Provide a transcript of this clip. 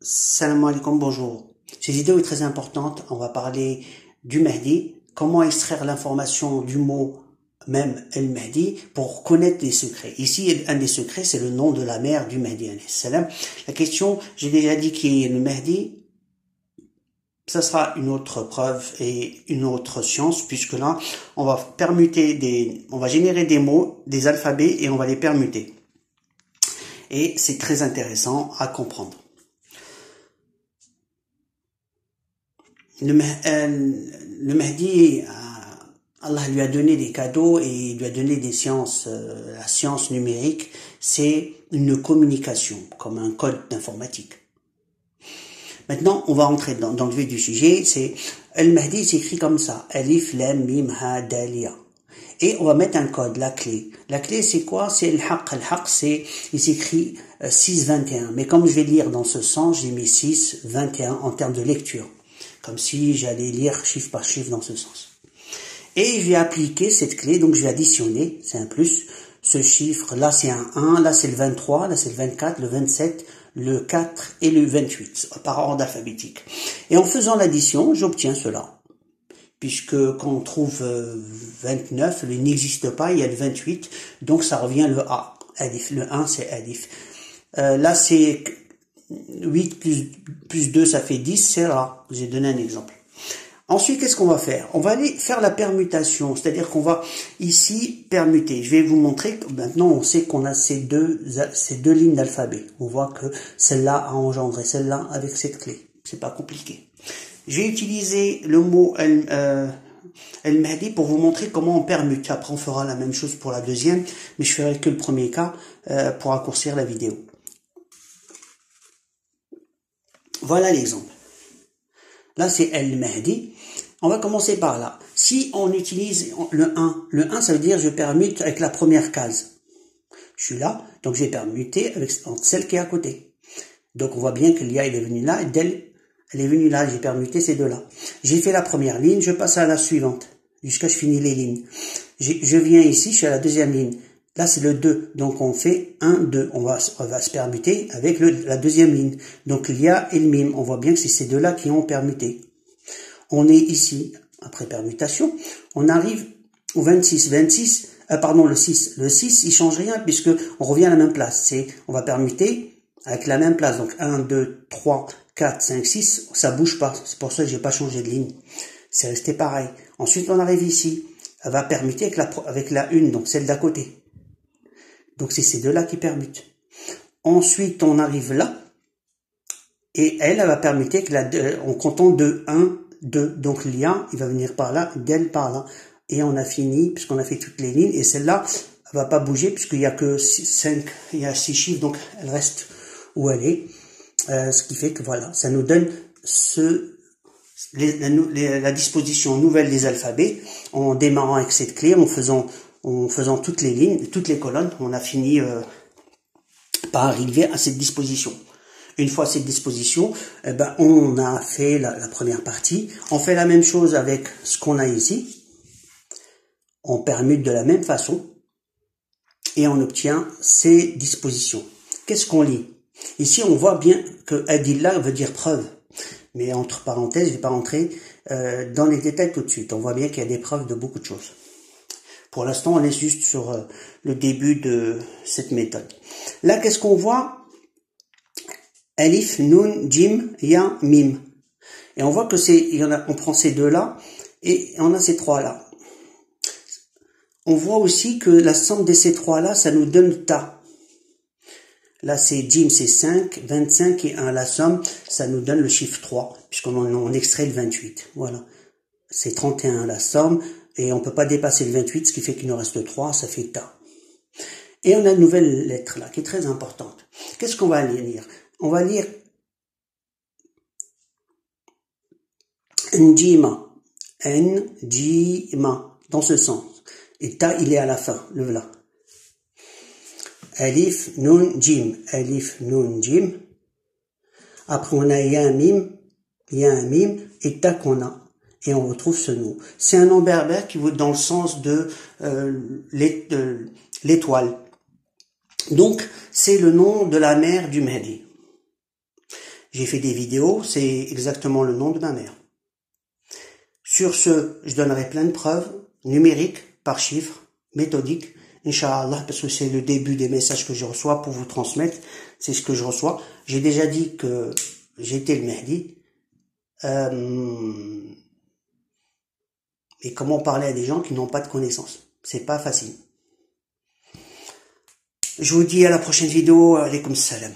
Salam alaikum, bonjour. Cette vidéo est très importante. On va parler du Mahdi, comment extraire l'information du mot même El-Mahdi pour connaître les secrets. Ici, un des secrets, c'est le nom de la mère du Mahdi, alayhi salam. La question, j'ai déjà dit qui est le Mahdi. Ça sera une autre preuve et une autre science, puisque là, on va on va générer des mots, des alphabets, et on va les permuter. Et c'est très intéressant à comprendre. Le Mahdi, Allah lui a donné des cadeaux et il lui a donné des sciences. La science numérique, c'est une communication, comme un code d'informatique. Maintenant, on va entrer dans le vif du sujet. C'est El-Mahdi s'écrit comme ça. Alif, Lam, Mim, Ha, Dalia. Et on va mettre un code, la clé. La clé, c'est quoi? C'est Al-Haq. Al-Haq, il s'écrit 6-21. Mais comme je vais lire dans ce sens, j'ai mis 6-21 en termes de lecture. Comme si j'allais lire chiffre par chiffre dans ce sens. Et je vais appliquer cette clé, donc je vais additionner, c'est un plus. Ce chiffre, là c'est un 1, là c'est le 23, là c'est le 24, le 27, le 4 et le 28, par ordre alphabétique. Et en faisant l'addition, j'obtiens cela. Puisque quand on trouve 29, il n'existe pas, il y a le 28, donc ça revient le A, Alif. Le 1 c'est Alif. Là c'est 8 plus 2, ça fait 10, c'est Ra. J'ai donné un exemple. Ensuite, qu'est-ce qu'on va faire? On va aller faire la permutation, c'est-à-dire qu'on va ici permuter. Je vais vous montrer que maintenant on sait qu'on a ces deux lignes d'alphabet. On voit que celle-là a engendré celle-là avec cette clé. C'est pas compliqué. Je vais utiliser le mot El-Mahdi pour vous montrer comment on permute. Après, on fera la même chose pour la deuxième, mais je ferai que le premier cas pour raccourcir la vidéo. Voilà l'exemple. Là, c'est El-Mahdi. On va commencer par là. Si on utilise le 1 ça veut dire je permute avec la première case. Je suis là, donc je vais permuter avec celle qui est à côté. Donc on voit bien que l'IA, il est venu là, et Del, elle est venue là, j'ai permuté ces deux-là. J'ai fait la première ligne, je passe à la suivante, jusqu'à je finis les lignes. Je viens ici, je suis à la deuxième ligne. Là, c'est le 2. Donc, on fait 1, 2. On va se permuter avec la deuxième ligne. Donc, l'IA et le mime. On voit bien que c'est ces deux-là qui ont permuté. On est ici, après permutation. On arrive au 26. Le 6. Le 6, il change rien puisque on revient à la même place. On va permuter avec la même place. Donc, 1, 2, 3, 4, 5, 6. Ça bouge pas. C'est pour ça que j'ai pas changé de ligne. C'est resté pareil. Ensuite, on arrive ici. Elle va permuter avec la 1, donc celle d'à côté. Donc, c'est ces deux-là qui permutent. Ensuite, on arrive là. Et elle va permuter que en comptant de 1, 2. Donc, l'IA, il va venir par là, Del par là. Et on a fini, puisqu'on a fait toutes les lignes. Et celle-là, elle va pas bouger, puisqu'il y a que 6 chiffres. Donc, elle reste où elle est. Ce qui fait que, voilà, ça nous donne la disposition nouvelle des alphabets. En démarrant avec cette clé, en faisant toutes les lignes, toutes les colonnes, on a fini par arriver à cette disposition. Une fois cette disposition, on a fait la première partie. On fait la même chose avec ce qu'on a ici. On permute de la même façon et on obtient ces dispositions. Qu'est-ce qu'on lit? Ici, on voit bien que Adilla veut dire preuve. Mais entre parenthèses, je ne vais pas rentrer dans les détails tout de suite. On voit bien qu'il y a des preuves de beaucoup de choses. Pour l'instant, on est juste sur le début de cette méthode. Là, qu'est-ce qu'on voit? Alif, Nun, Jim, Ya, Mim. Et on voit que on prend ces deux-là et on a ces trois-là. On voit aussi que la somme de ces trois-là, ça nous donne Ta. Là, c'est Jim, c'est 5, 25 et 1. La somme, ça nous donne le chiffre 3, puisqu'on extrait le 28. Voilà. C'est 31 la somme. Et on ne peut pas dépasser le 28, ce qui fait qu'il nous reste 3, ça fait Ta. Et on a une nouvelle lettre là, qui est très importante. Qu'est-ce qu'on va lire? On va lire Njima. Njima. Dans ce sens. Et Ta, il est à la fin, le voilà. Alif, Nun, Jim. Alif, Nun, Jim. Après, on a Ya, Mim. Et Ta qu'on a. Et on retrouve ce nom. C'est un nom berbère qui vaut dans le sens de l'étoile. Donc, c'est le nom de la mère du Mahdi. J'ai fait des vidéos, c'est exactement le nom de ma mère. Sur ce, je donnerai plein de preuves, numériques, par chiffres, méthodiques, Inch'Allah, parce que c'est le début des messages que je reçois pour vous transmettre, c'est ce que je reçois. J'ai déjà dit que j'étais le Mahdi. Et comment parler à des gens qui n'ont pas de connaissances? C'est pas facile. Je vous dis à la prochaine vidéo. Alaykoum salam.